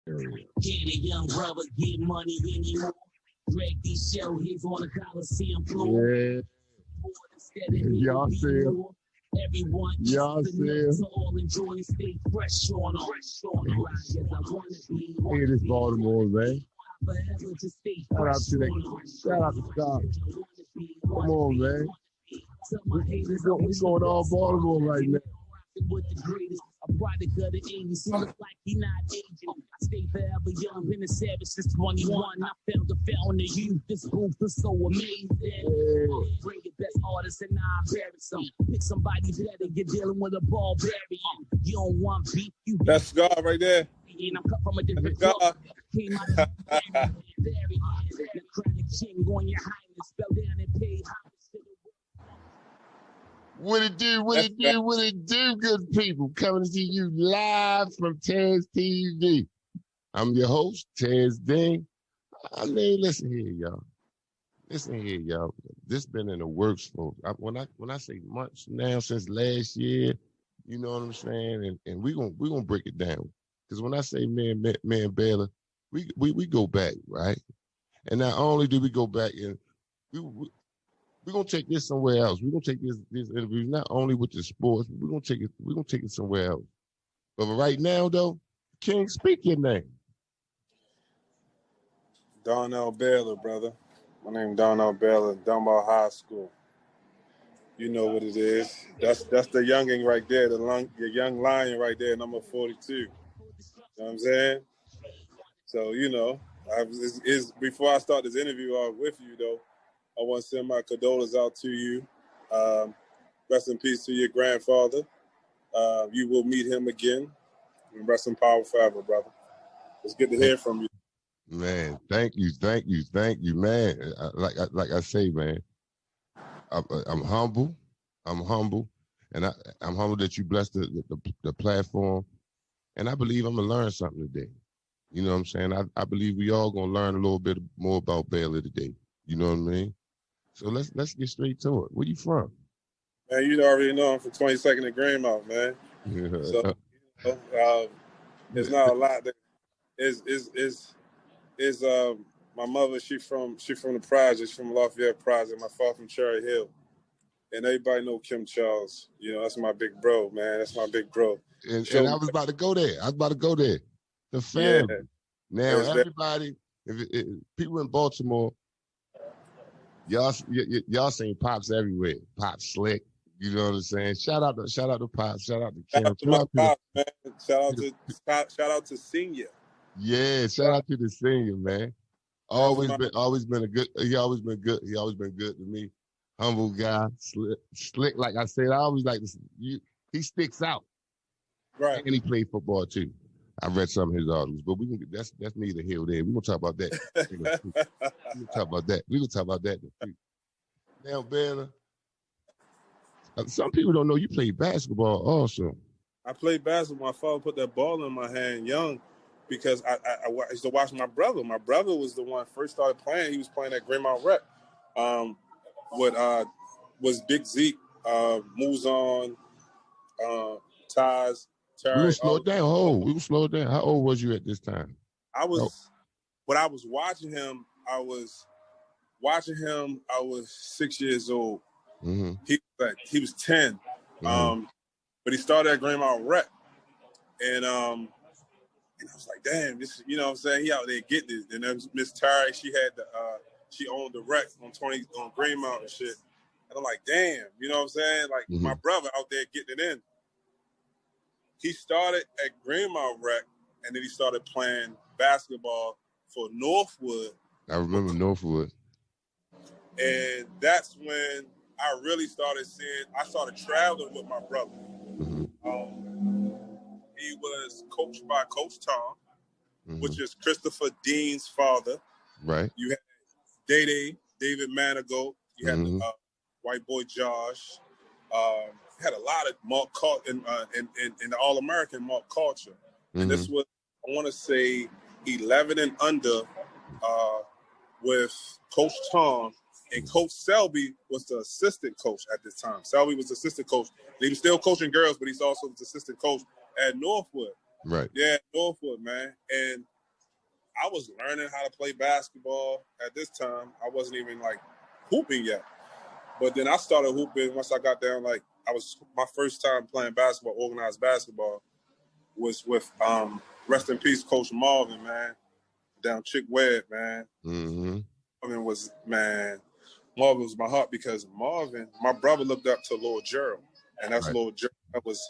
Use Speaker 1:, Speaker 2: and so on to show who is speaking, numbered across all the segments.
Speaker 1: area.
Speaker 2: Can a young brother get money anymore? Drag these shell hits on the Coliseum floor.
Speaker 1: Yeah. Y'all see him.
Speaker 2: Everyone
Speaker 1: Y'all see him.
Speaker 2: to all enjoy and stay fresh on them.
Speaker 1: Hey, this Baltimore, man. Shout out to Scott. Come on, man. What's going on in Baltimore right now?
Speaker 2: With the greatest, a product of the 80s. He look like he not aging. I stay forever young, been a savage since 21. I found the fountain of youth. This booth is so amazing. Bring your best artists and I embarrass them. Pick somebody better. You're dealing with a barbarian. You don't want beef.
Speaker 3: That's Scar right there.
Speaker 2: And I'm cut from a different
Speaker 3: Scar.
Speaker 2: Came out of the chronic king on your highness. Fell down and paid homage to the
Speaker 1: What it do, good people? Coming to you live from Tez TV. I'm your host, Tez Ding. I mean, listen here, y'all. This been in the works, folks. When I say months now, since last year, you know what I'm saying? And we gonna break it down. Because when I say me and Baylor, we go back, right? And not only do we go back, and we're gonna take this somewhere else. We're gonna take this interview not only with the sports, but we're gonna take it somewhere else. But right now, though, King, speak your name.
Speaker 3: Darnell Baylor, brother. My name is Darnell Baylor, Dunbar High School. You know what it is. That's the younging right there, the young lion right there, number 42. You know what I'm saying? So, you know, before I start this interview with you, though, I want to send my condolences out to you. Rest in peace to your grandfather. You will meet him again. And rest in power forever, brother. It's good to hear from you.
Speaker 1: Man, thank you, man. Like I say, man, I'm humble. I'm humble that you blessed the platform, and I believe I'm gonna learn something today. You know what I'm saying? I believe we all gonna learn a little bit more about Baylor today. You know what I mean? So let's get straight to it. Where you from?
Speaker 3: Man, you already know I'm from 22nd and Greenmount, man. So there's not a lot that is my mother. She from the projects, from Lafayette Project. My father from Cherry Hill, and everybody know Kim Charles. You know, that's my big bro, man. That's my big bro.
Speaker 1: And I was about to go there. The family. Yeah. Now everybody, if people in Baltimore, y'all seen Pops everywhere. Pops Slick. You know what I'm saying? Shout out to Pops. Shout out to Kim.
Speaker 3: Shout out to my Pops, man. Shout out to Senior.
Speaker 1: Yeah, shout out to the Senior, man. Always been a good. He always been good. He always been good to me. Humble guy, slick. Like I said, I always like this. He sticks out.
Speaker 3: Right.
Speaker 1: And he played football too. I read some of his articles, but that's neither here nor there. We're gonna talk about that. We're gonna talk about that. Now, Baylor, some people don't know you played basketball also.
Speaker 3: I played basketball. My father put that ball in my hand young because I used to watch my brother. My brother was the one first started playing. He was playing at Greenmount Rec. Was Big Zeke, moves on, Taz, Terry.
Speaker 1: We will slow it down. How old was you at this time?
Speaker 3: When I was watching him, I was 6 years old.
Speaker 1: Mm-hmm.
Speaker 3: He was 10.
Speaker 1: Mm-hmm.
Speaker 3: But he started at Greenmount Rec. And I was like, damn, this, you know what I'm saying? He out there getting it. And then Miss Terry, she owned the rec on Greenmount and shit. And I'm like, damn, you know what I'm saying? Like, my brother out there getting it in. He started at Greenmount Rec, and then he started playing basketball for Northwood.
Speaker 1: I remember Northwood.
Speaker 3: And that's when I really started traveling with my brother.
Speaker 1: Mm-hmm.
Speaker 3: He was coached by Coach Tom, which is Christopher Dean's father.
Speaker 1: Right.
Speaker 3: You had David Manigault. You had the white boy Josh. Had a lot of Mark in the All-American Mark Culture. And this was, I want to say, 11 and under with Coach Tom. And Coach Selby was the assistant coach at this time. Selby was the assistant coach. He was still coaching girls, but he's also the assistant coach at Northwood.
Speaker 1: Right.
Speaker 3: Yeah, Northwood, man. And I was learning how to play basketball at this time. I wasn't even like hooping yet. But then I started hooping once I got down. Like my first time playing basketball, organized basketball, was with rest in peace, Coach Marvin, man, down Chick Webb, man.
Speaker 1: Mm-hmm.
Speaker 3: Marvin was my heart because Marvin, my brother looked up to Lord Gerald, and that's right. Lord Gerald. That was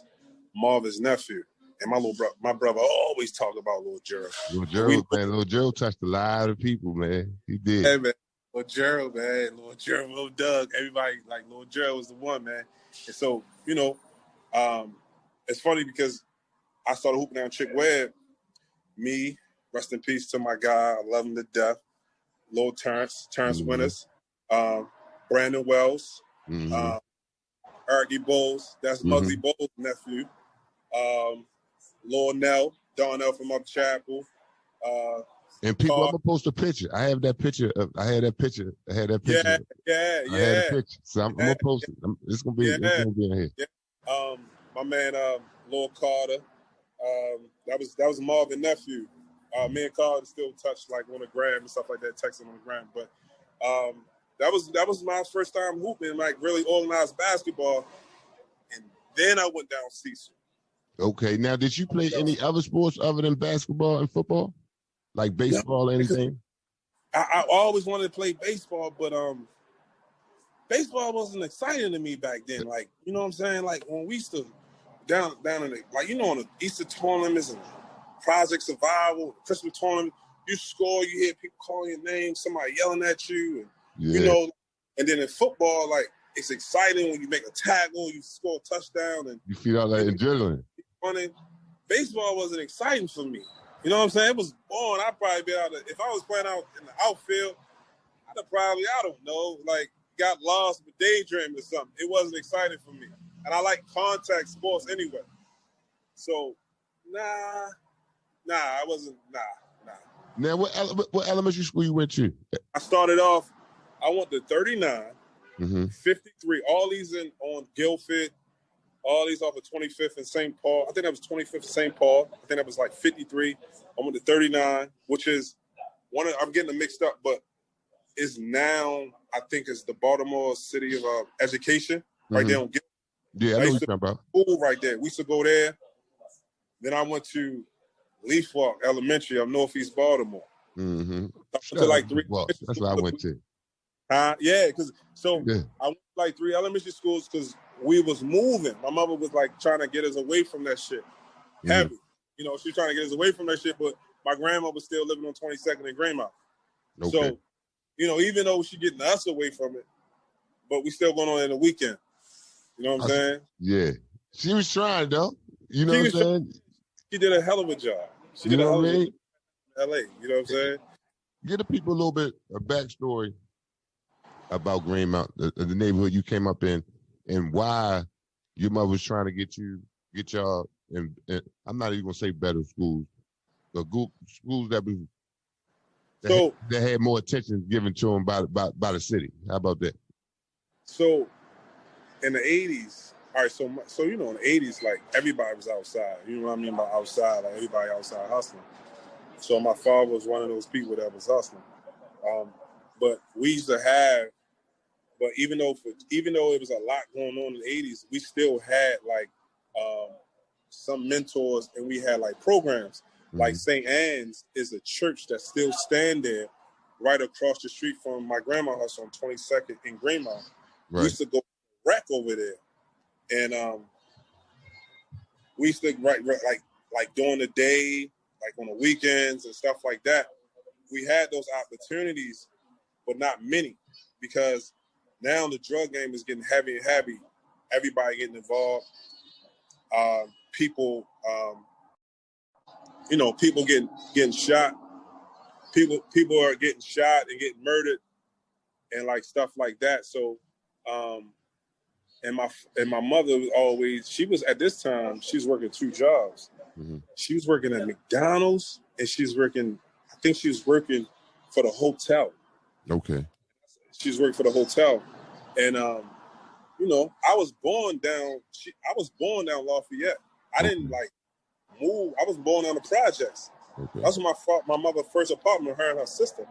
Speaker 3: Marvin's nephew. And my brother always talked about Lord Gerald.
Speaker 1: Lord Gerald touched a lot of people, man. He did.
Speaker 3: Hey, man. Lord Gerald, Lil Doug, everybody, like Lord Gerald was the one, man. And so, it's funny because I started hooping down Chick Webb. Me, rest in peace to my guy, I love him to death. Lord Terrence Winters, Brandon Wells, Erky Bowles, that's Muggsy Bowles' nephew. Lord Nell, Darnell from Up Chapel.
Speaker 1: And people, I'm gonna post a picture. I had that picture.
Speaker 3: Yeah.
Speaker 1: I had a picture. I had a picture. So I'm gonna post it. It's gonna be in here.
Speaker 3: Yeah. My man, Lord Carter. That was Marvin's nephew. Me and Carter still touch like on the gram and stuff like that, texting on the gram. But that was my first time hooping, like really organized basketball. And then I went down Cecil.
Speaker 1: Okay. Now, did you play any other sports other than basketball and football? Like baseball or anything?
Speaker 3: I always wanted to play baseball, but baseball wasn't exciting to me back then. Like, you know what I'm saying? Like when we used to down in the, like, on the Easter tournaments and Project Survival, Christmas tournament, you score, you hear people calling your name, somebody yelling at you, and and then in football, like it's exciting when you make a tackle, you score a touchdown, and
Speaker 1: you feel all that adrenaline.
Speaker 3: Running. Baseball wasn't exciting for me. You know what I'm saying? It was boring. I'd probably be out if I was playing out in the outfield, I'd have probably, I don't know, like got lost with daydreaming or something. It wasn't exciting for me. And I like contact sports anyway. So, I wasn't,
Speaker 1: Now, what elementary school you went to?
Speaker 3: I started off, I went to 39, 53, all these on Guilford, all these off of 25th and St. Paul. I think that was 25th and St. Paul. I think that was like 53. I went to 39, which is I'm getting them mixed up, but is now, I think it's the Baltimore City of Education, right there on Guilford.
Speaker 1: Yeah, I know what you're talking about.
Speaker 3: School right there. We used to go there. Then I went to Leaf Walk Elementary of Northeast Baltimore.
Speaker 1: I went
Speaker 3: to like 3.
Speaker 1: That's what I went to.
Speaker 3: Yeah, because I went to like 3 elementary schools because we was moving. My mother was like trying to get us away from that shit. Heavy. She was trying to get us away from that shit, but my grandma was still living on 22nd and Greymouth. Okay. So, even though she getting us away from it, but we still going on in the weekend. You know what I'm saying?
Speaker 1: Yeah. She was trying, though. You know what I'm saying?
Speaker 3: She did a hell of a job. She did a hell of a job in LA. You know what I'm saying?
Speaker 1: Give the people a little bit of backstory about Greymouth, the neighborhood you came up in, and why your mother was trying to get y'all in, I'm not even gonna say better schools, but schools that had more attention given to them by the city. How about that?
Speaker 3: So in the 80s, all right, so in the 80s, like everybody was outside. You know what I mean by outside? Like everybody outside hustling. So my father was one of those people that was hustling. But we used to have, but even though it was a lot going on in the 80s, we still had like some mentors, and we had like programs. Like St. Anne's is a church that still stand there right across the street from my grandma's house on 22nd in Greymouth. Right. We used to go wreck over there. And we used to like during the day, like on the weekends and stuff like that. We had those opportunities, but not many, because now the drug game is getting heavy and heavy. Everybody getting involved. People getting shot. People are getting shot and getting murdered, and like stuff like that. So, and my mother was always, she was at this time, she was working 2 jobs. She was working at McDonald's, and I think she was working for the hotel. Okay. She was working for the hotel. And, I was born down Lafayette. I didn't like move. I was born on the projects.
Speaker 1: Okay.
Speaker 3: That's when my mother's first apartment, her and her sister.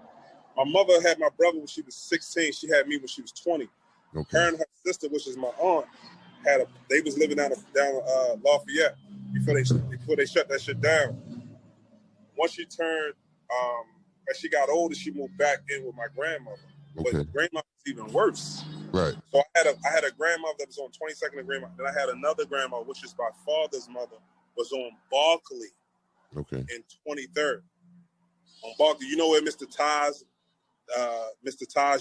Speaker 3: My mother had my brother when she was 16. She had me when she was 20.
Speaker 1: Okay.
Speaker 3: Her and her sister, which is my aunt, they was living down Lafayette before they shut that shit down. Once she turned, as she got older, she moved back in with my grandmother.
Speaker 1: Okay.
Speaker 3: But grandmother was even worse.
Speaker 1: Right.
Speaker 3: So I had a grandmother that was on 22nd and Grandma. Then I had another grandma, which is my father's mother, was on Barkley.
Speaker 1: Okay.
Speaker 3: In 23rd. On Barkley, you know where Mr. Taj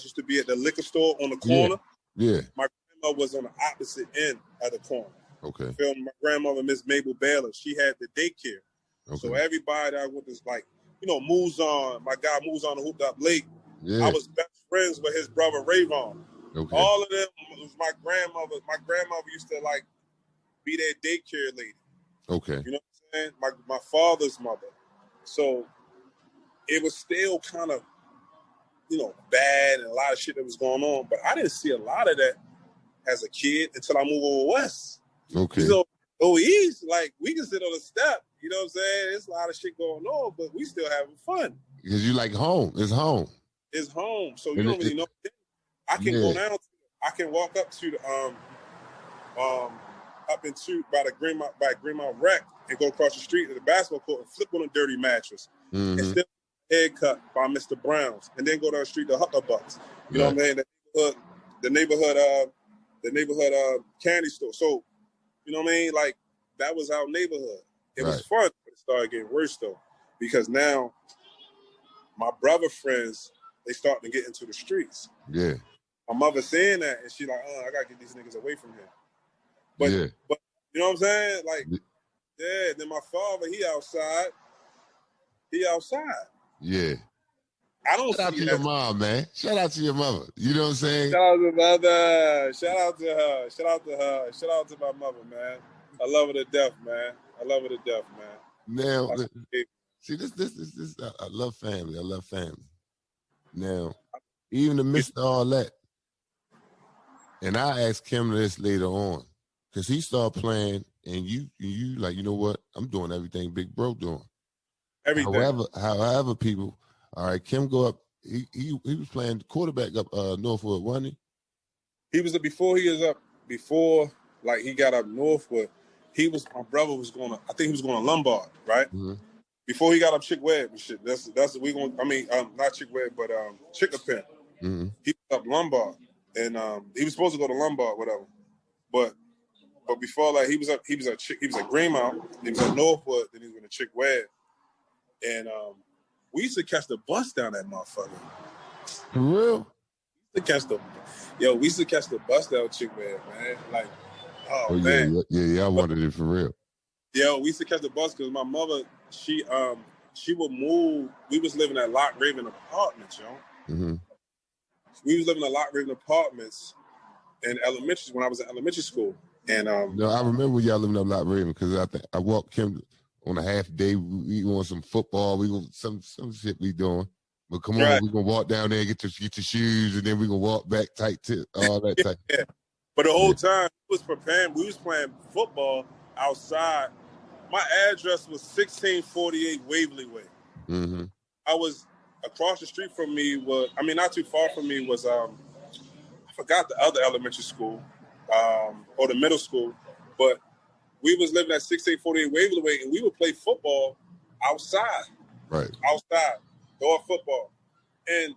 Speaker 3: used to be at the liquor store on the corner?
Speaker 1: Yeah.
Speaker 3: My grandma was on the opposite end of the corner.
Speaker 1: Okay.
Speaker 3: My grandmother, Miss Mabel Baylor, she had the daycare.
Speaker 1: Okay.
Speaker 3: So everybody that went this, like, moves on. My guy moves on the Hooped Up Lake.
Speaker 1: Yeah.
Speaker 3: I was best friends with his brother Rayvon.
Speaker 1: Okay.
Speaker 3: All of them was my grandmother. My grandmother used to be their daycare lady.
Speaker 1: Okay.
Speaker 3: You know what I'm saying? My father's mother. So it was still kind of, bad and a lot of shit that was going on. But I didn't see a lot of that as a kid until I moved over west.
Speaker 1: Okay.
Speaker 3: So east, we can sit on the step. You know what I'm saying? There's a lot of shit going on, but we still having fun.
Speaker 1: Because you like home. It's home.
Speaker 3: It's home. So you don't really know. I can go down. I can walk up to the up into by Greenmount Rec and go across the street to the basketball court and flip on a dirty mattress.
Speaker 1: Mm-hmm.
Speaker 3: And still haircut by Mr. Brown's, and then go down the street to Huckabucks. You know what I'm saying? The neighborhood candy store. So, you know what I mean? That was our neighborhood. It was fun, but it started getting worse though, because now my brother friends, they starting to get into the streets.
Speaker 1: Yeah.
Speaker 3: My mother saying that, and she like, I gotta get these niggas away from him. But you know what I'm saying? Then my father, he outside.
Speaker 1: Yeah.
Speaker 3: I don't
Speaker 1: Shout out to your mom, man. Shout out to your mother. You know what I'm saying?
Speaker 3: Shout out to mother. Shout out to her. Shout out to her. Shout out to my mother, man. I love her to death, man.
Speaker 1: Now, see, this. I love family. Now, even amidst all that, and I asked Kim this later on, because he started playing, and you like, you know what? I'm doing everything Big Bro doing.
Speaker 3: Everything.
Speaker 1: However, people, all right, Kim go up. He was playing quarterback up Northwood, wasn't he?
Speaker 3: He was before he got up Northwood. My brother was going to, I think he was going to Lombard, right?
Speaker 1: Mm-hmm.
Speaker 3: Before he got up Chick Webb and shit. That's we going. I mean, not Chick Webb, but Chickapin.
Speaker 1: Mm-hmm.
Speaker 3: He was up Lombard, and he was supposed to go to Lombard, whatever. But before that, he was at Greenmount. He was at Northwood. Then he was at Chick Webb, and we used to catch the bus down that motherfucker.
Speaker 1: For real?
Speaker 3: We used to catch the bus down Chick Webb, man. Man.
Speaker 1: Yeah, I wanted it for real.
Speaker 3: Yo, we used to catch the bus because my mother, she would move. We was living at Lock Raven Apartments, yo.
Speaker 1: Mm-hmm.
Speaker 3: We was living at Lock Raven Apartments in when I was in elementary school. And
Speaker 1: I remember y'all living up Lock Raven because I walked Kim on a half day. We on some football. We on some shit we doing. But come on, we gonna walk down there, get your shoes, and then we gonna walk back tight to all that type.
Speaker 3: Yeah. But the whole time we was preparing, we was playing football outside. My address was 1648 Waverly Way.
Speaker 1: Mm-hmm.
Speaker 3: I was across the street from me not too far from me was I forgot the other elementary school, or the middle school, but we was living at 1648 Waverly Way, and we would play football outside.
Speaker 1: Right.
Speaker 3: Outside, door football. And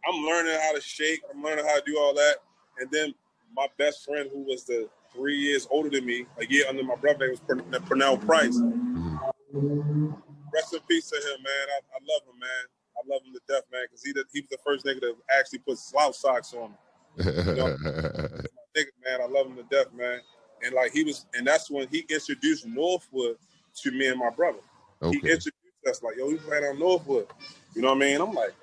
Speaker 3: I'm learning how to shake. I'm learning how to do all that. And then my best friend, who was 3 years older than me, a year under my brother, was Pernell Price.
Speaker 1: Mm-hmm.
Speaker 3: Rest in peace to him, man. I love him, man. I love him to death, man, because he was the first nigga to actually put slouch socks on him. You know? Nigga, man, I love him to death, man. And that's when he introduced Northwood to me and my brother. Okay. He introduced us we playing on Northwood. You know what I mean? I'm like,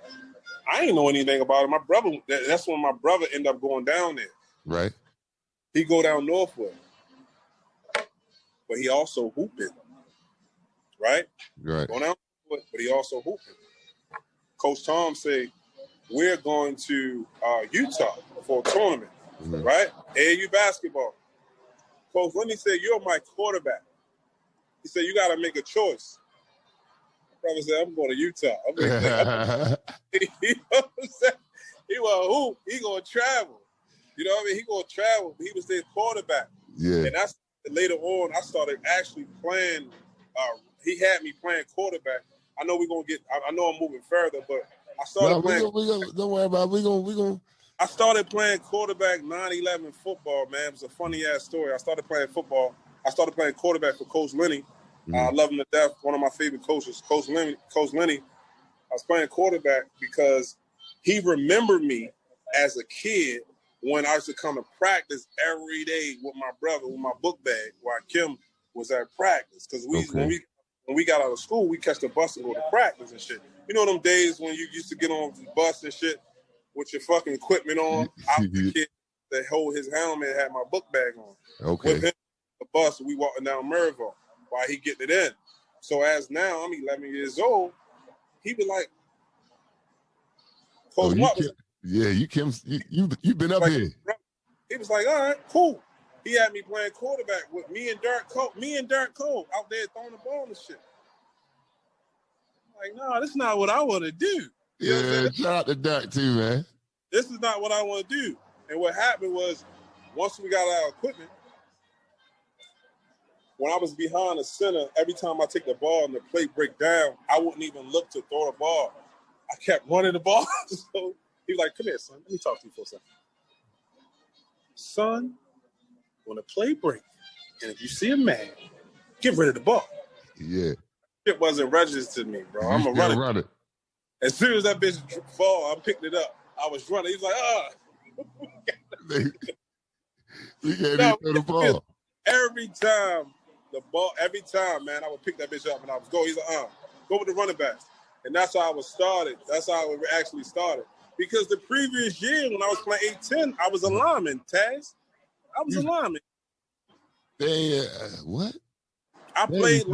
Speaker 3: I ain't know anything about it. My brother, that's when my brother ended up going down there.
Speaker 1: Right.
Speaker 3: He go down Northwood. But he also hooping. Right?
Speaker 1: Right.
Speaker 3: Going down Northwood, but he also hooping. Coach Tom said, we're going to Utah for a tournament. Mm-hmm. Right? AAU basketball. Coach, let me say, you're my quarterback. He said, you got to make a choice. brother said, I'm going to Utah. I'm like, you know what I'm saying? He was who? He gonna travel. You know what I mean? He gonna travel. He was their quarterback.
Speaker 1: Yeah.
Speaker 3: And that's later on I started actually playing. He had me playing quarterback. I know we're gonna get. I know I'm moving further, but I started playing.
Speaker 1: Don't worry about it. We gonna.
Speaker 3: I started playing quarterback 9/11 football. Man, it was a funny ass story. I started playing football. I started playing quarterback for Coach Lenny. I love him to death. One of my favorite coaches, Coach Lenny. I was playing quarterback because he remembered me as a kid when I used to come to practice every day with my brother, with my book bag, while Kim was at practice. Because when we got out of school, we catch the bus and go to practice and shit. You know them days when you used to get on the bus and shit with your fucking equipment on? I was the kid that hold his helmet and had my book bag on.
Speaker 1: Okay.
Speaker 3: With him, the bus, we walking down Merville while he getting it in. So as now, I'm 11 years old, he be like, Coach
Speaker 1: you've been up here.
Speaker 3: He was like, all right, cool. He had me playing quarterback with me and Dirk Cole out there throwing the ball and shit. I'm like, no, this is not what I want to do.
Speaker 1: Yeah, shout out to Dirk too, man.
Speaker 3: This is not what I want to do. And what happened was, once we got our equipment, when I was behind the center, every time I take the ball and the play break down, I wouldn't even look to throw the ball. I kept running the ball. So he was like, come here, son. Let me talk to you for a second. Son, when the play break, and if you see a man, get rid of the ball.
Speaker 1: Yeah.
Speaker 3: It wasn't registered to me, bro. I'm going to run it. As soon as that bitch fall, I picked it up. I was running. He was like,
Speaker 1: You can't even throw the ball.
Speaker 3: Every time, man, I would pick that bitch up and I was go. He's like, go with the running backs. And that's how I was started. That's how I actually started. Because the previous year when I was playing 8-10, I was a lineman, Taz. I was a lineman.
Speaker 1: What?
Speaker 3: I played,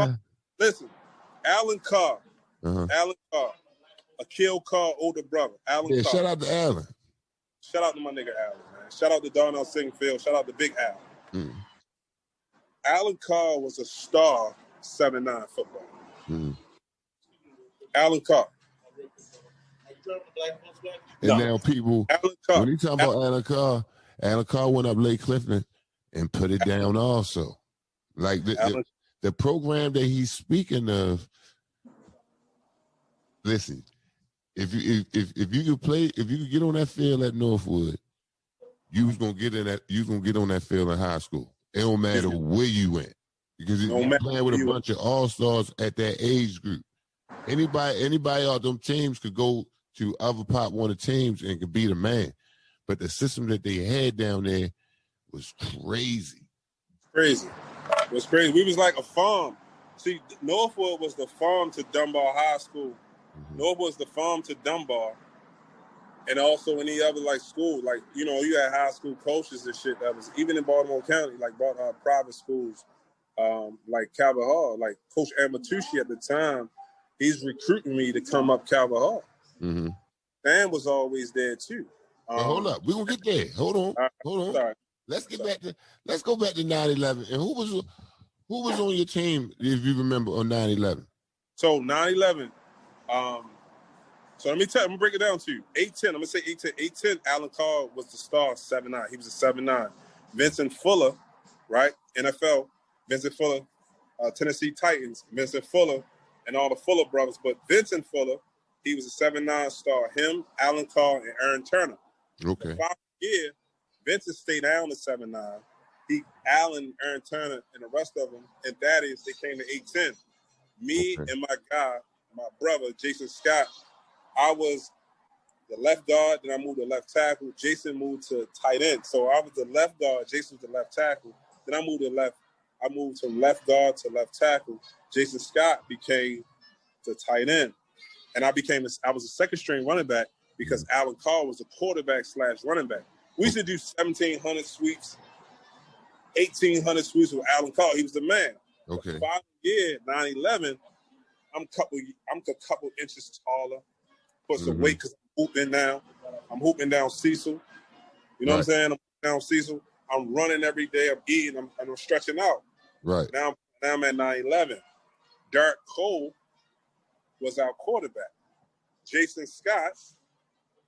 Speaker 3: listen, Alan Carr. Alan Carr. Akil Carr, older brother. Alan Carr.
Speaker 1: Shout out to Alan.
Speaker 3: Shout out to my nigga Alan, man. Shout out to Darnell Singfield. Shout out to Big Al. Alan Carr was a star 7-9 football. Alan Carr.
Speaker 1: And now people, when you talk about Alan Carr went up Lake Clifton and put it down also. Like the program that he's speaking of, listen, if you could get on that field at Northwood, you was gonna get on that field in high school. It don't matter where you went. Because you're playing with a bunch of all-stars at that age group. Anybody out them teams could go to other Pop Warner teams and could beat a man. But the system that they had down there was crazy.
Speaker 3: Crazy. It was crazy. We was like a farm. See, Northwood was the farm to Dunbar High School. Northwood was the farm to Dunbar. And also any other like school. Like, you know, you had high school coaches and shit that was even in Baltimore County, like private schools, like Calvert Hall. Like Coach Amatucci at the time, he's recruiting me to come up Calvert Hall. Dan was always there too.
Speaker 1: Hold up, we're gonna get there. Hold on.
Speaker 3: Sorry.
Speaker 1: Let's go back to 9/11. And who was on your team, if you remember, on 9/11?
Speaker 3: So 9/11. So let me break it down to you. 8-10. I'm gonna say 8-10. 8-10. Alan Carr was the star. 7-9. He was a 7-9. Vincent Fuller, right? NFL. Vincent Fuller, Tennessee Titans. Vincent Fuller, and all the Fuller brothers. But Vincent Fuller, he was a 7-9 star. Him, Alan Carr, and Aaron Turner.
Speaker 1: Okay.
Speaker 3: The following year, Vincent stayed down to 7-9. Alan, Aaron Turner, and the rest of them, and Thaddeus, they came to 8-10. Me and my guy, my brother, Jason Scott, I was the left guard, then I moved to left tackle. Jason moved to tight end. So I was the left guard, Jason was the left tackle. Then I moved from left guard to left tackle. Jason Scott became the tight end. And I was a second string running back because Alan Carr was the quarterback / running back. We used to do 1,700 sweeps, 1,800 sweeps with Alan Carr. He was the man.
Speaker 1: Okay.
Speaker 3: The following year, 9/11, I'm a couple inches taller. Put some weight because I'm hooping now. I'm hooping down Cecil. You know what I'm saying? I'm down Cecil. I'm running every day. I'm eating. I'm stretching out.
Speaker 1: Right.
Speaker 3: Now I'm at 9/11. Dark Cole was our quarterback. Jason Scott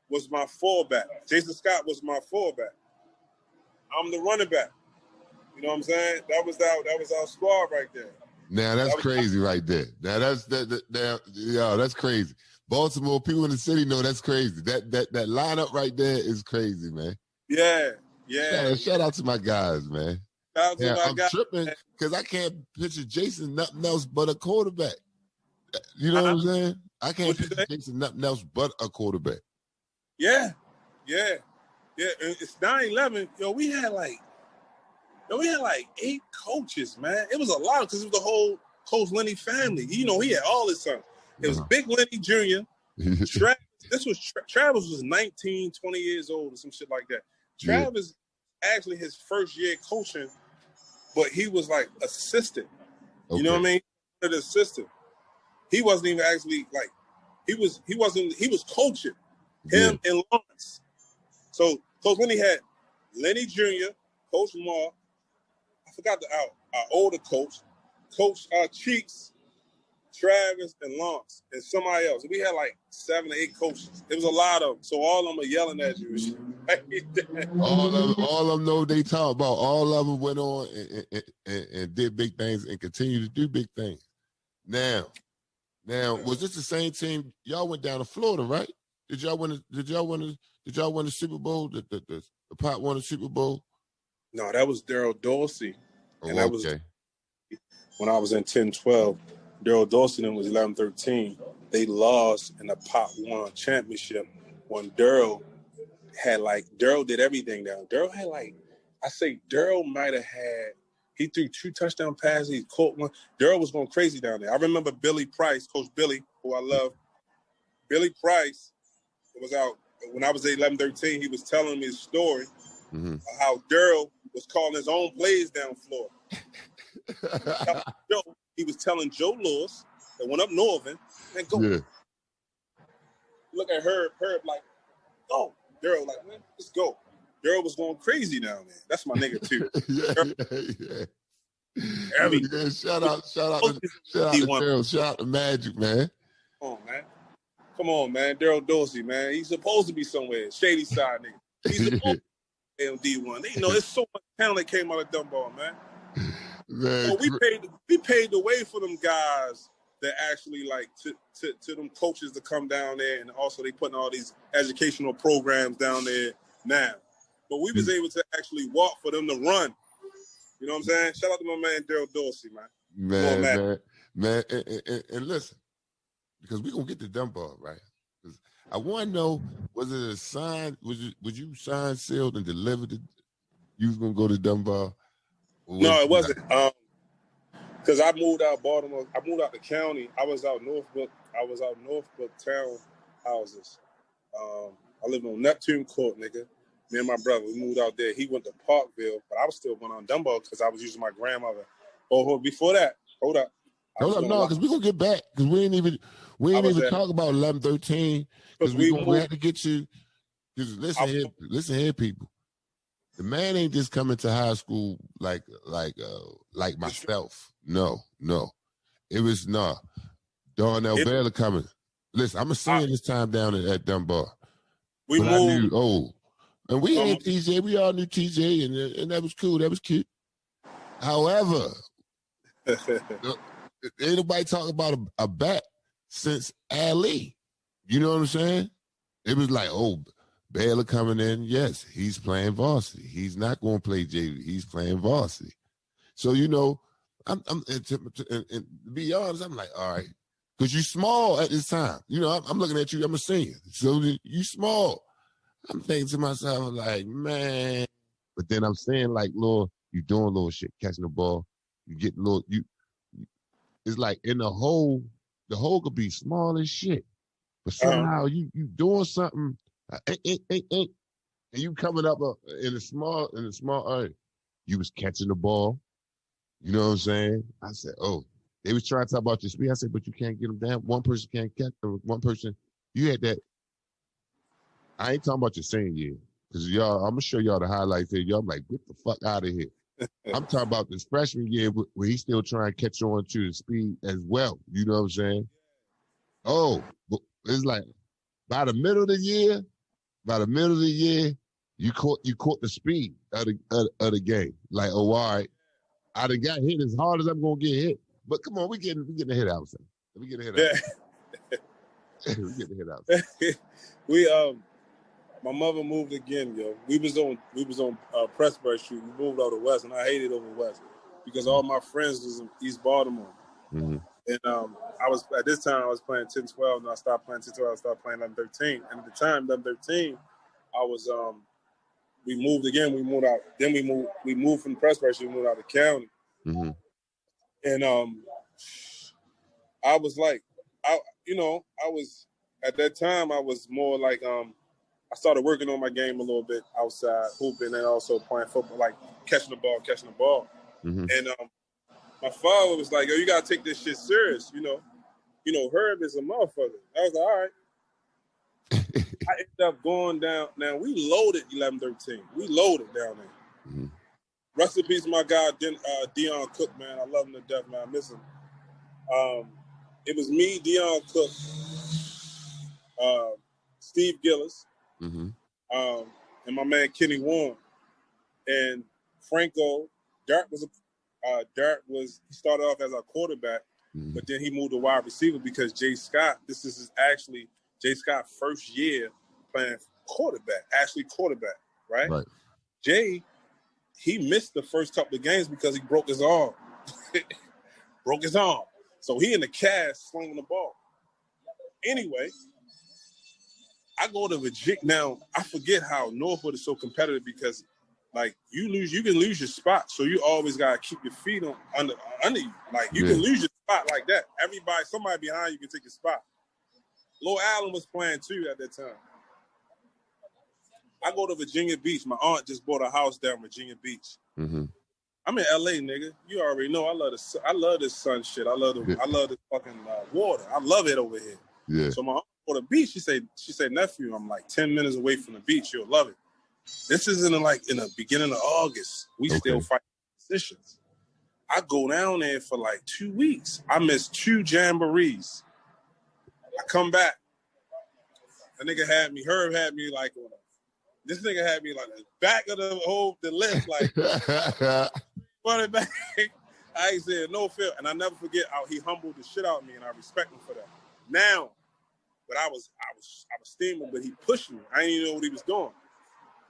Speaker 3: was my fullback. Jason Scott was my fullback. I'm the running back. You know what I'm saying? That was our squad right there.
Speaker 1: Now that's crazy right there. Now that's crazy. Baltimore people in the city know that's crazy. That lineup right there is crazy, man.
Speaker 3: Yeah.
Speaker 1: Shout out to my guys, man.
Speaker 3: Shout out to my guys.
Speaker 1: I'm tripping because I can't picture Jason nothing else but a quarterback. You know what I'm saying? I can't picture Jason nothing else but a quarterback.
Speaker 3: Yeah. It's 9/11. Yo, we had like 8 coaches, man. It was a lot because it was the whole Coach Lenny family. You know, he had all his sons. It was Big Lenny Jr. Travis was 19, 20 years old or some shit like that. Travis actually his first year coaching, but he was like assistant. Okay. You know what I mean? An assistant. He wasn't even actually like he was coaching him and Lawrence. So Coach Lenny had Lenny Jr., Coach Lamar. I forgot our older coach, Coach Cheeks, Travis, and Lawrence, and somebody else. We had like 7 or 8 coaches. It was a lot of them. So all of them are yelling at you.
Speaker 1: all of them know what they talk about. All of them went on and did big things and continue to do big things. Now, was this the same team? Y'all went down to Florida, right? Did y'all win the Super Bowl? The Pop won the Super Bowl?
Speaker 3: No, that was Daryl Dorsey.
Speaker 1: And that was
Speaker 3: when I was in 10-12. Daryl Dorsey was 11-13. They lost and the Pop won a championship when Daryl did everything down. Daryl had Daryl might have had, he threw 2 touchdown passes, he caught one. Daryl was going crazy down there. I remember Billy Price, Coach Billy, who I love. Billy Price was out when I was 11-13. He was telling me his story of how Daryl was calling his own plays down Florida. He was telling Joe Lewis that went up Northern and go. Yeah. Look at Herb like, go. Daryl like, man, let's go. Daryl was going crazy down there. That's my nigga too.
Speaker 1: Shout out to Daryl. Shout out to Magic, man.
Speaker 3: Come on, man. Daryl Dorsey, man. He's supposed to be somewhere. Shady side nigga. He's supposed to be D1. You know, there's so much talent that came out of Dunbar, man. So we paid the way for them guys that actually like to them coaches to come down there, and also they putting all these educational programs down there now. But we was able to actually walk for them to run. You know what I'm saying? Shout out to my man Daryl Dorsey, man.
Speaker 1: Man, and listen, because we gonna get to Dunbar, right? I want to know, was it a sign? Was you signed, sealed, and delivered? You was gonna go to Dunbar?
Speaker 3: No, it wasn't. Because I moved out Baltimore. I moved out the county. I was out Northbrook town houses. I lived on Neptune Court, nigga. Me and my brother, we moved out there. He went to Parkville, but I was still going on Dunbar because I was using my grandmother. Oh, before that, hold up.
Speaker 1: No, because we're gonna get back because we ain't even talk about 11-13 because we had to get you. Because listen here, people. The man ain't just coming to high school like myself. No. It was Darnell Baylor coming. Listen, I'm a senior this time down at Dunbar.
Speaker 3: We moved.
Speaker 1: And we had TJ. We all knew TJ, and that was cool. That was cute. However, ain't nobody talking about a bat since Ali. You know what I'm saying? It was like, Baylor coming in. Yes, he's playing varsity. He's not going to play JV. He's playing varsity. So, you know, I'm to be honest, I'm like, all right, because you small at this time. You know, I'm looking at you. I'm a senior. So you small. I'm thinking to myself, like, man. But then I'm saying, like, Lord, you doing little shit, catching the ball. You get little, it's like in the hole could be small as shit. But somehow you doing something, and you coming up in a small area. You was catching the ball. You know what I'm saying? I said, they was trying to talk about your speed. I said, but you can't get them down. One person can't catch them. One person, you had that. I ain't talking about your senior year. Because y'all, I'm going to show y'all the highlights here. Y'all like, get the fuck out of here. I'm talking about this freshman year where he's still trying to catch on to the speed as well. You know what I'm saying? Oh, it's like by the middle of the year, you caught the speed of the game. Like, oh, all right, I done got hit as hard as I'm gonna get hit. But come on, we getting a hit out. We getting a hit out. We getting a hit out.
Speaker 3: My mother moved again, yo. We was on Pressburg Street. We moved over West, and I hated over West because all my friends was in East Baltimore.
Speaker 1: Mm-hmm.
Speaker 3: And I was at this time I was playing 10-12, and I stopped playing 10-12. I started playing 11-13. And at the time, 11-13, I was we moved again. We moved out. Then we moved from Pressburg Street. We moved out of the county.
Speaker 1: Mm-hmm.
Speaker 3: And I was like, I was at that time I was more like I started working on my game a little bit outside, hooping and also playing football, like catching the ball.
Speaker 1: Mm-hmm.
Speaker 3: And my father was like, yo, you gotta take this shit serious, Herb is a motherfucker. I was like, all right. I ended up going down. Now we loaded 11-13. We loaded down there.
Speaker 1: Mm-hmm.
Speaker 3: Rest in peace, my guy, Dion Cook, man. I love him to death, man. I miss him. It was me, Dion Cook, Steve Gillis,
Speaker 1: mm-hmm.
Speaker 3: and my man Kenny Warren, and Franco. Dart was he started off as our quarterback,
Speaker 1: mm-hmm.
Speaker 3: but then he moved to wide receiver because Jay Scott. This is actually Jay Scott's first year playing quarterback, right? Jay, he missed the first couple of games because he broke his arm. So he in the cast slinging the ball. Anyway, I go to Virginia. Now, I forget how Northwood is so competitive because, like, you can lose your spot. So you always got to keep your feet under you. Like, you can lose your spot like that. Somebody behind you can take your spot. Lil Allen was playing too at that time. I go to Virginia Beach. My aunt just bought a house down Virginia Beach.
Speaker 1: Mm-hmm.
Speaker 3: I'm in LA, nigga. You already know I love this sun shit. I love this fucking water. I love it over here.
Speaker 1: Yeah.
Speaker 3: So my aunt bought a beach. She said, nephew, I'm like 10 minutes away from the beach. You'll love it. This is in the beginning of August. We still fighting positions. I go down there for like 2 weeks. I missed 2 jamborees. I come back. Herb had me like on this nigga had me like the back of the list, like running back. I ain't said no fear. And I never forget how he humbled the shit out of me, and I respect him for that. Now, but I was steaming, but he pushed me. I didn't even know what he was doing.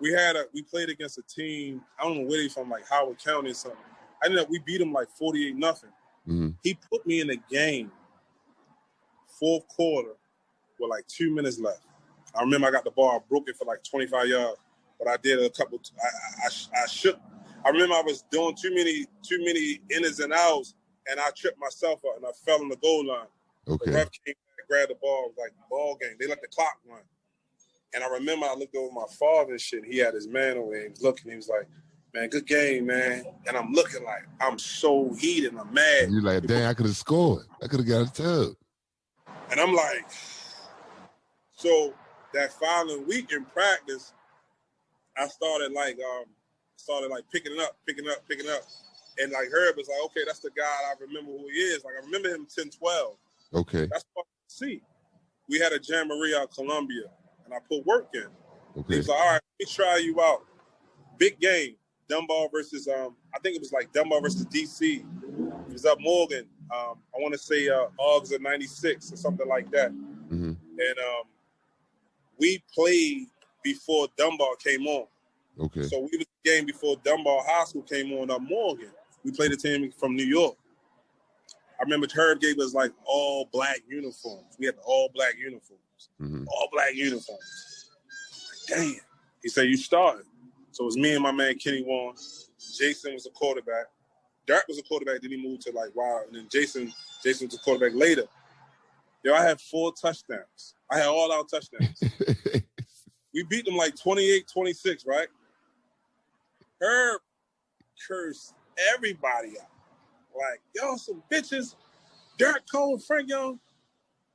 Speaker 3: We played against a team, I don't know where he's from, like Howard County or something. I ended up, we beat him like 48-0.
Speaker 1: Mm-hmm.
Speaker 3: He put me in the game, fourth quarter, with like 2 minutes left. I remember I got the ball, I broke it for like 25 yards, but I did a couple. I shook. I remember I was doing too many inners and outs, and I tripped myself up and I fell on the goal line.
Speaker 1: Okay.
Speaker 3: The ref came and grabbed the ball. It was like ball game. They let the clock run. And I remember I looked over my father and shit. He had his man over there. He was looking. He was like, man, good game, man. And I'm looking like I'm so heated. I'm mad.
Speaker 1: And you're like, dang, I could have scored. I could have got a tub.
Speaker 3: And I'm like, so that following week in practice, I started picking up. And like Herb was like, okay, that's the guy. I remember who he is. Like I remember him 10-12.
Speaker 1: Okay.
Speaker 3: That's what I see. We had a jamboree out Columbia, and I put work in.
Speaker 1: Okay.
Speaker 3: He was like, all right, let me try you out. Big game. Dunbar versus, I think it was like Dunbar versus DC. It was up Morgan. I want to say Augs of 96 or something like that.
Speaker 1: Mm-hmm.
Speaker 3: And we played before Dunbar came on.
Speaker 1: Okay.
Speaker 3: So we was the game before Dunbar High School came on up Morgan. We played a team from New York. I remember Herb gave us like all black uniforms. We had the all black uniforms.
Speaker 1: Mm-hmm.
Speaker 3: All black uniforms. Damn. He said, you started. So it was me and my man Kenny Warren. Jason was a quarterback. Dart was a quarterback, then he moved to like wow. And then Jason was a quarterback later. Yo, I had 4 touchdowns. I had all out touchdowns. We beat them like 28-26, right? Herb cursed everybody out. Like, y'all some bitches. Derek Cole, Frank Young,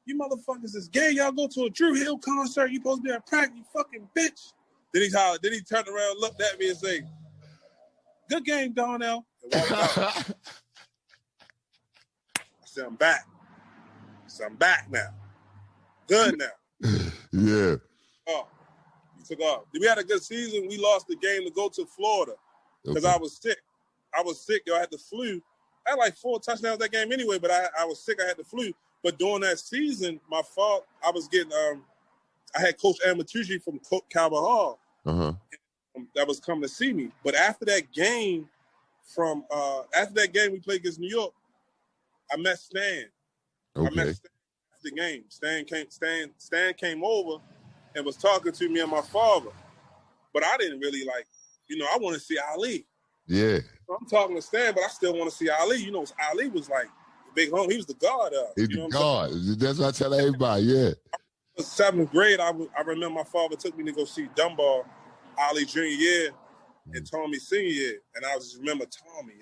Speaker 3: you motherfuckers is gay. Y'all go to a Drew Hill concert. You supposed to be at practice, you fucking bitch. Then he hollered. Then he turned around, looked at me and said, good game, Darnell. And walked out. I said, I'm back. I said, I'm back now. good now.
Speaker 1: Yeah.
Speaker 3: Oh, he took off. We had a good season. We lost the game to go to Florida because I was sick. Yo. I had the flu. I had like 4 touchdowns that game anyway, but I was sick. I had the flu. But during that season, my fault, I was getting I had Coach Amatucci from Calvin Hall that was coming to see me. But after that game, we played against New York, I met Stan.
Speaker 1: Okay.
Speaker 3: I met Stan after the game. Stan came over and was talking to me and my father. But I didn't really I want to see Ali.
Speaker 1: Yeah.
Speaker 3: So I'm talking to Stan, but I still want to see Ali. You know, Ali was like the big home. He was the god of.
Speaker 1: He's the god. That's what I tell everybody. Yeah.
Speaker 3: 7th grade, I remember my father took me to go see Dunbar, Ali junior year, and Tommy senior year, and I just remember Tommy,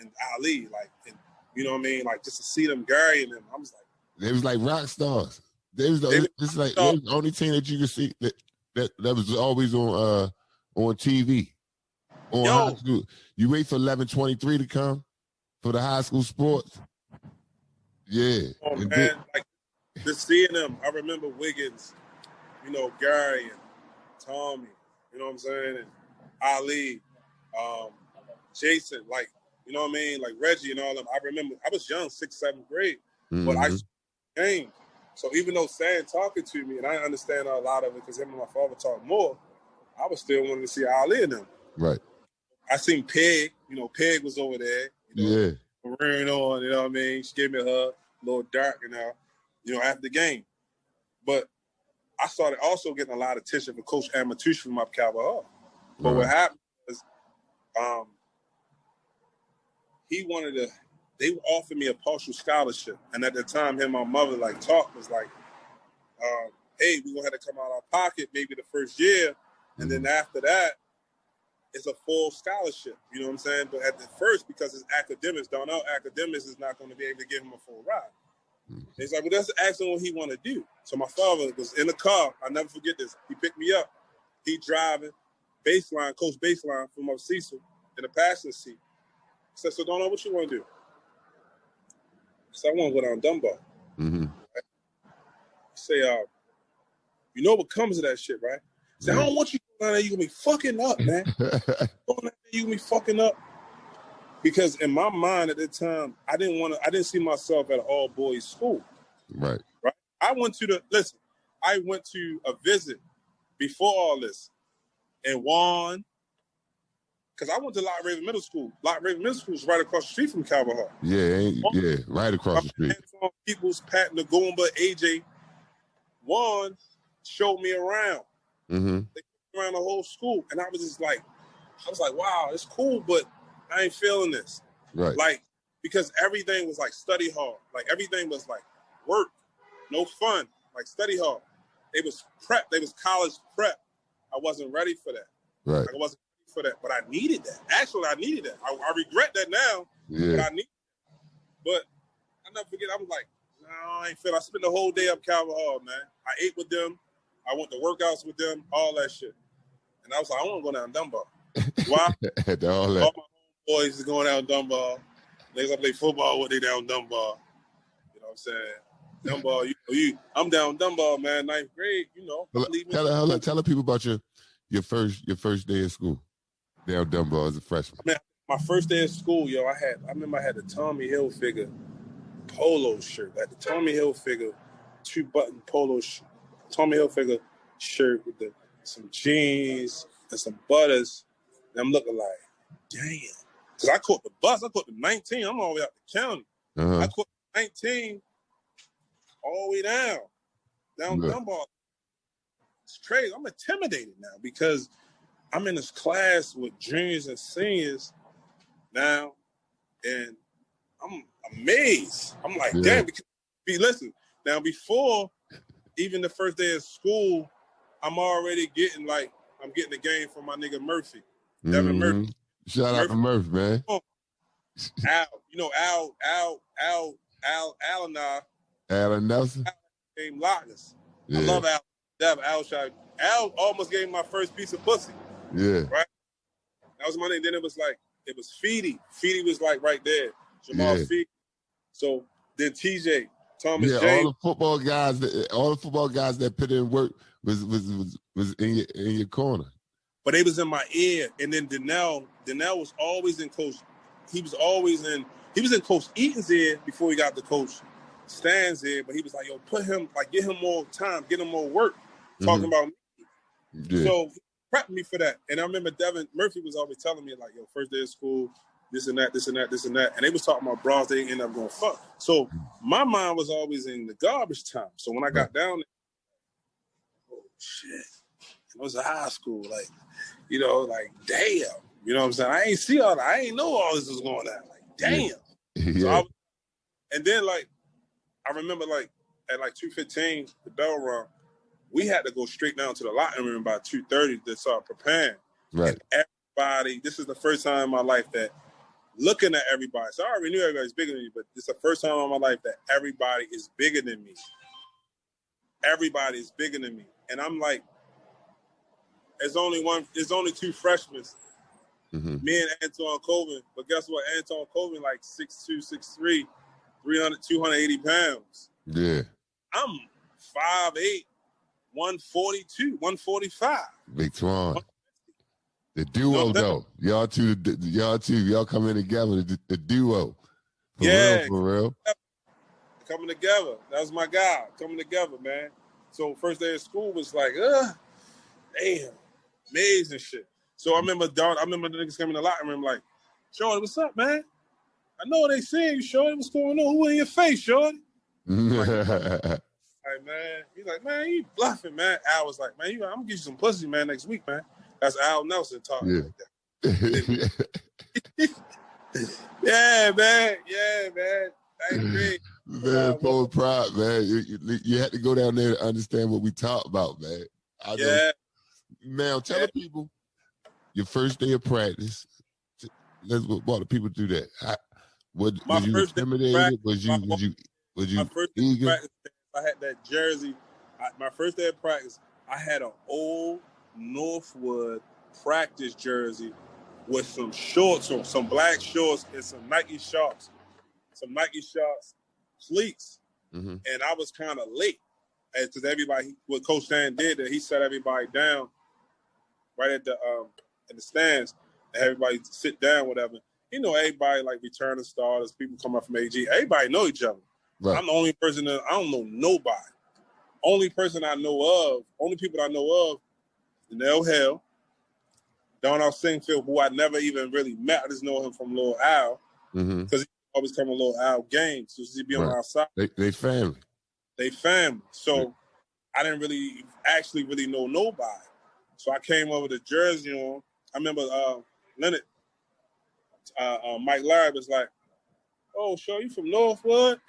Speaker 3: and Ali, and you know what I mean, just to see them carrying them. I was like,
Speaker 1: they was like rock stars. They was the only team that you could see that was always on TV. On high school. You wait for 11:23 to come for the high school sports. Yeah.
Speaker 3: Oh, man, just seeing them. I remember Wiggins, Gary and Tommy, you know what I'm saying, and Ali, Jason, you know what I mean, Reggie and all them. I remember I was young, 6th, 7th grade, but I games. So even though Stan talking to me, and I understand a lot of it because him and my father talk more, I was still wanting to see Ali and them.
Speaker 1: Right.
Speaker 3: I seen Peg. Peg was over there.
Speaker 1: Yeah.
Speaker 3: Rearing on, you know what I mean? She gave me a hug, a little dark, after the game. But I started also getting a lot of attention from Coach Amatucci from up Calvin Hall. But what happened was they offered me a partial scholarship. And at the time, him and my mother talked was hey, we're going to have to come out of our pocket maybe the first year. And then after that, it's a full scholarship, you know what I'm saying? But at the first, because it's academics, Darnell academics is not going to be able to give him a full ride. He's like, well, let's ask him what he want to do. So my father was in the car. I'll never forget this. He picked me up. He driving, Coach Baseline from up Cecil in the passenger seat. I said, so Darnell, what you want to do? I said, I want to go down Dunbar. Right? I say, you know what comes of that shit, right? I said, I don't want you down there, you're going to be fucking up, man. You're going to be fucking up. Because in my mind at the time, I didn't see myself at an all-boys school.
Speaker 1: Right.
Speaker 3: I went to a visit before all this and won. Because I went to Lot Raven Middle School. Lot Raven Middle School is right across the street from Calvin Hall.
Speaker 1: Yeah, right across the street.
Speaker 3: Antoine Peoples, Pat Nagumba, AJ. Juan showed me around. They showed me around the whole school. And I was just like, wow, it's cool, but I ain't feeling this.
Speaker 1: Right.
Speaker 3: Because everything was study hall. Everything was work, no fun. Study hall. It was prep. They was college prep. I wasn't ready for that.
Speaker 1: Right.
Speaker 3: I wasn't ready for that, but I needed that. Actually, I needed that. I regret that now, but I need it. But I never forget, I was like, no, I ain't feeling. I spent the whole day up Calvin Hall, man. I ate with them. I went to workouts with them, all that shit. And I was like, I want to go down Dunbar. Why? All my boys is going down Dunbar. They play football with they down Dunbar. You know what I'm saying? Dunbar, I'm down Dunbar, man. 9th grade,
Speaker 1: Tell the people about your first day of school down Dunbar as a freshman.
Speaker 3: Man, my first day of school, I remember I had the Tommy Hilfiger polo shirt. I had the Tommy Hilfiger 2-button polo Tommy Hilfiger shirt with some jeans and some butters. And I'm looking like, damn. Because I caught the bus. I caught the 19. I'm all the way out the county. I caught the 19 all the way down Dunbar. It's crazy. I'm intimidated now because I'm in this class with juniors and seniors now, and I'm amazed. I'm like, damn. Because, listen, now before even the first day of school, I'm already getting I'm getting the game from my nigga Murphy. Devin Murphy.
Speaker 1: Shout out to Murphy, man.
Speaker 3: Alan
Speaker 1: Nelson.
Speaker 3: Game Lockness. I love Al. Al almost gave me my first piece of pussy.
Speaker 1: Yeah.
Speaker 3: Right? That was my name. Then it was Feedy. Feedy was right there. Jamal Feedy. So then TJ. Thomas
Speaker 1: Yeah,
Speaker 3: James.
Speaker 1: all the football guys that put in work was in your corner.
Speaker 3: But they was in my ear. And then Darnell was always in Coach. He was in Coach Eaton's ear before he got to Coach Stan's ear. But he was like, yo, get him more time, get him more work. Talking about me.
Speaker 1: Yeah.
Speaker 3: So prep me for that. And I remember Devin Murphy was always telling me, like, yo, first day of school, this and that, this and that, this and that. And they was talking about bras, they ended up going fuck. So my mind was always in the garbage time. So when I got down there, oh shit. It was a high school, like, damn. You know what I'm saying? I ain't see all that. I ain't know all this was going on. Like, damn.
Speaker 1: Yeah.
Speaker 3: So and then like I remember like at like 2:15, the bell rung. We had to go straight down to the locker room by 2:30 to start preparing.
Speaker 1: Right.
Speaker 3: And everybody, this is the first time in my life that looking at everybody. So I already knew everybody's bigger than me, but it's the first time in my life that everybody is bigger than me. Everybody is bigger than me. And I'm like, there's only two freshmen. Me and Anton Colvin. But guess what? Anton Colvin like 6'2", 6'3", 280 pounds.
Speaker 1: Yeah.
Speaker 3: I'm 5'8", 142, 145.
Speaker 1: Big Twan. The duo, though. Y'all come in together, the duo. For real.
Speaker 3: Coming together. That was my guy. Coming together, man. So first day of school was like, damn, amazing shit. So I remember the niggas coming in the locker room like, Shorty, what's up, man? I know they saying you, Shorty. What's going on? Who in your face, Shorty? Like, man, he's like, man, you bluffing, man. Al was like, man, I'm gonna get you some pussy, man, next week, man. That's Al Nelson talking like that. Yeah, man. That's great.
Speaker 1: Man, full pride, man. You had to go down there to understand what we talk about, man. I know. Now, tell the people your first day of practice. Let's walk the people through that. Was you intimidated? Was you eager?
Speaker 3: I had that jersey. My first day of practice, I had an old Northwood practice jersey with some shorts on, some black shorts and some Nike Sharps cleats. And I was kind of late because everybody, what Coach Stan did, that he set everybody down right at the in the stands, and everybody sit down, whatever. You know, everybody like returning starters, people come up from AG. Everybody know each other. Right. I'm the only person that I don't know nobody. Only people I know of, Darnell Hale, Darnell Singfield, who I never even really met. I just know him from Lil Al because he always come to Lil Al games. So he be on our side.
Speaker 1: They family.
Speaker 3: They family. So I didn't really know nobody. So I came over to Jersey on. I remember Leonard, Mike Larry was like, "Oh, sure, you from Northwood?"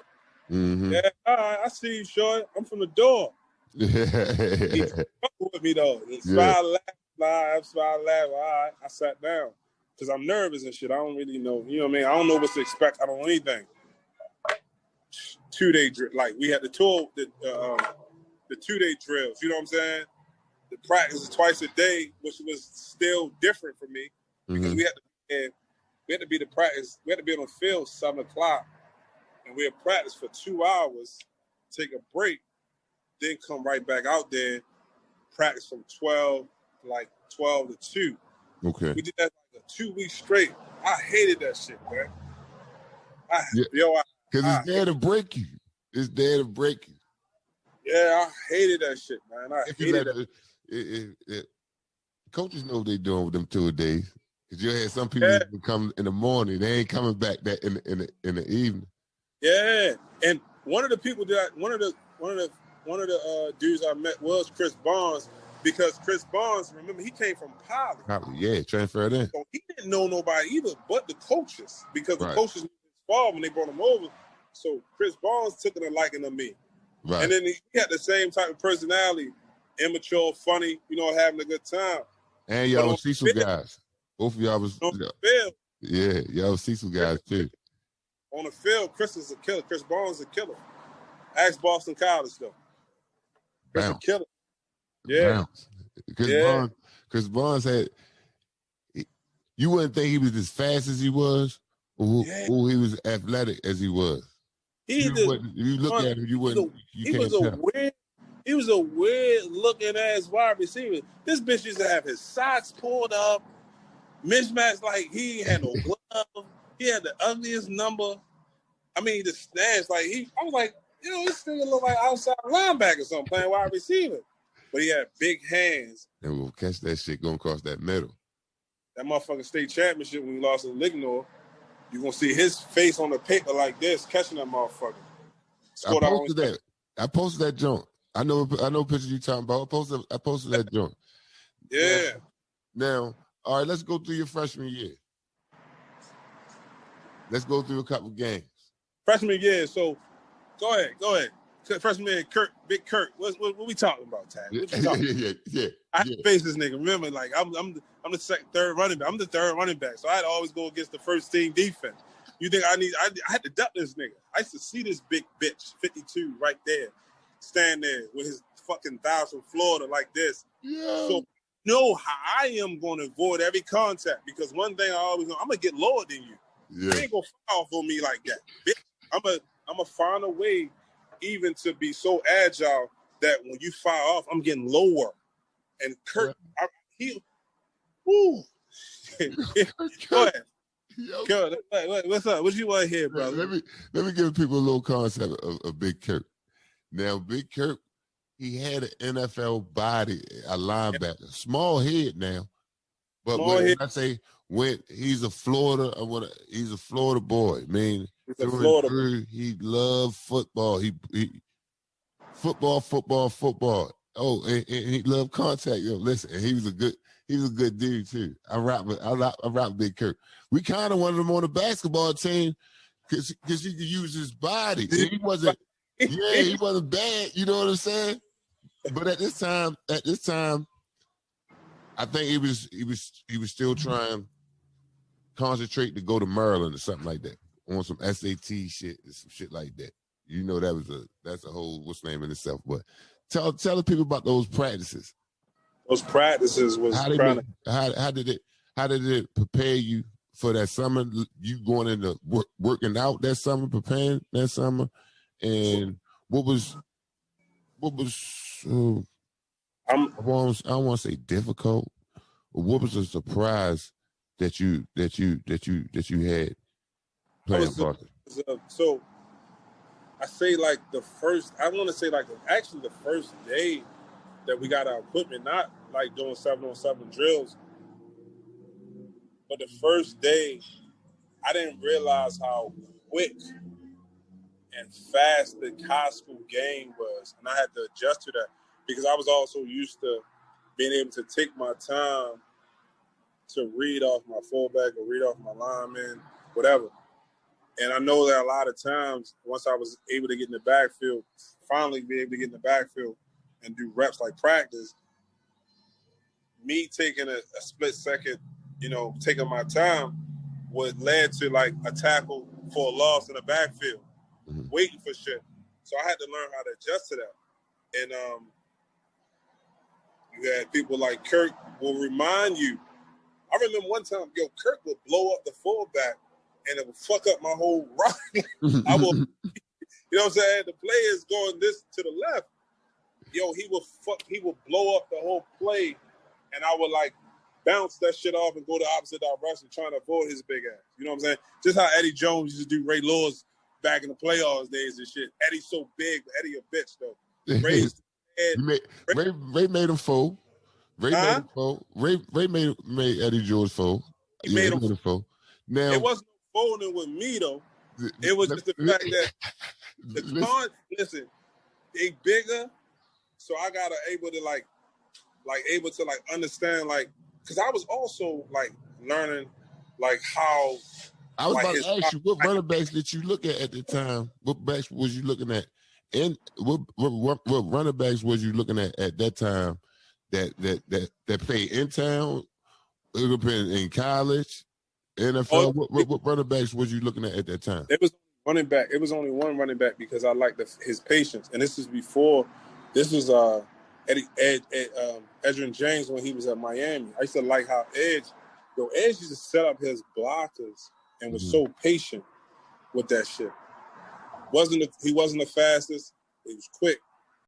Speaker 3: Yeah, all right, I see you, short. I'm from the door. He fucking with me though. Smile, laugh. All right, I sat down because I'm nervous and shit. I don't really know. You know what I mean? I don't know what to expect. I don't know anything. 2-day drill. Like we had the 2-day drills. You know what I'm saying? The practice is twice a day, which was still different for me because we had to be the practice. We had to be on the field 7:00. And we had practice for 2 hours, take a break, then come right back out there, practice from 12 to 2.
Speaker 1: Okay.
Speaker 3: We did that like 2 weeks straight. I hated that shit, man.
Speaker 1: Because it's there to break you. It's there to break you.
Speaker 3: Yeah, I hated that shit, man. I hated that.
Speaker 1: Coaches know what they're doing with them 2 days. Because you had some people who come in the morning, they ain't coming back that in the evening.
Speaker 3: Yeah, and one of the dudes I met was Chris Barnes, because Chris Barnes, remember, he came from Poly.
Speaker 1: Yeah, transferred in.
Speaker 3: So he didn't know nobody either but the coaches, because the coaches knew his father when they brought him over. So Chris Barnes took a liking to me. Right. And then he had the same type of personality, immature, funny, having a good time.
Speaker 1: And y'all was Cecil guys. Both of y'all was on the field. Yeah, y'all was Cecil guys too.
Speaker 3: On the field, Chris is a killer. Chris Barnes is a killer. Ask Boston College, though. Chris is a killer. Yeah.
Speaker 1: Chris Barnes had, you wouldn't think he was as fast as he was, or he was athletic as he was.
Speaker 3: He just
Speaker 1: If you look at him, you can't tell.
Speaker 3: He was a weird looking ass wide receiver. This bitch used to have his socks pulled up, mismatched, like he had no glove. He had the ugliest number. I mean, the stance, like I was like, this nigga look like outside linebacker or something playing wide receiver. But he had big hands.
Speaker 1: And we'll catch that shit going across that middle.
Speaker 3: That motherfucking state championship when we lost to Lignor, you're going to see his face on the paper like this, catching that motherfucker.
Speaker 1: I posted that joint. I know pictures you talking about. I posted that joint.
Speaker 3: Yeah.
Speaker 1: Now, all right, let's go through your freshman year. Let's go through a couple games.
Speaker 3: Freshman year, so go ahead. Freshman year, Big Kurt. What we talking about, Tad? What you talking
Speaker 1: Yeah.
Speaker 3: I had to face this nigga. Remember, like I'm the third running back. I'm the third running back, so I had to always go against the first team defense. You think I had to duck this nigga? I used to see this big bitch, 52, right there, stand there with his fucking thighs from Florida like this.
Speaker 1: Yeah.
Speaker 3: So how I am going to avoid every contact because one thing I'm gonna get lower than you.
Speaker 1: Yeah.
Speaker 3: You ain't gonna fall for me like that, bitch. I'm gonna find a way even to be so agile that when you fire off, I'm getting lower. And Kurt, woo. Go ahead. Yo, what's up? What you want to hear, brother?
Speaker 1: Let me give people a little concept of Big Kurt. Now, Big Kurt, he had an NFL body, a linebacker, small head now. But when I say he's a Florida boy. I mean, he loved football. He football. Oh, and he loved contact. Listen, and he was a good dude too. I rock Big Kurt. We kind of wanted him on the basketball team because he could use his body. He wasn't bad. You know what I'm saying? But at this time, I think he was still trying to concentrate to go to Maryland or something like that on some SAT shit and some shit like that. You know, that's a whole what's name in itself. But tell the people about those practices.
Speaker 3: Those practices was
Speaker 1: how did it prepare you for that summer? You going into working out that summer, preparing that summer, and what was I don't want to say difficult, but what was the surprise that you had playing Boston?
Speaker 3: So I say like the first day that we got our equipment, not like doing 7-on-7 drills, but the first day I didn't realize how quick and fast the high school game was, and I had to adjust to that because I was also used to being able to take my time to read off my fullback or read off my lineman, whatever. And I know that a lot of times, once I was able to get in the backfield, finally be able to get in the backfield and do reps like practice, me taking a split second, taking my time would lead to like a tackle for a loss in the backfield, waiting for shit. So I had to learn how to adjust to that. And you had people like Kirk will remind you. I remember one time, Kirk would blow up the fullback and it would fuck up my whole run. I will, you know what I'm saying? The players going this to the left. He would blow up the whole play, and I would like bounce that shit off and go the opposite direction, trying to avoid his big ass. You know what I'm saying? Just how Eddie Jones used to do Ray Lewis back in the playoffs days and shit. Eddie's so big, but Eddie a bitch though.
Speaker 1: Ray made him fold. Ray made him fold. Ray made Eddie George fold.
Speaker 3: He made him
Speaker 1: fold. Now
Speaker 3: it wasn't folding with me though. It was just the fact that listen, they bigger, so I gotta able to understand because I was also like learning like how.
Speaker 1: I was about to ask you, what running backs did you look at the time? What backs was you looking at? And what running backs was you looking at that time that played in town, in college, NFL? What running backs was you looking at that time?
Speaker 3: It was running back. It was only one running back because I liked his patience. And this is before. This was Edgerrin James when he was at Miami. I used to like how Edge used to set up his blockers and was so patient with that shit. He wasn't the fastest. He was quick.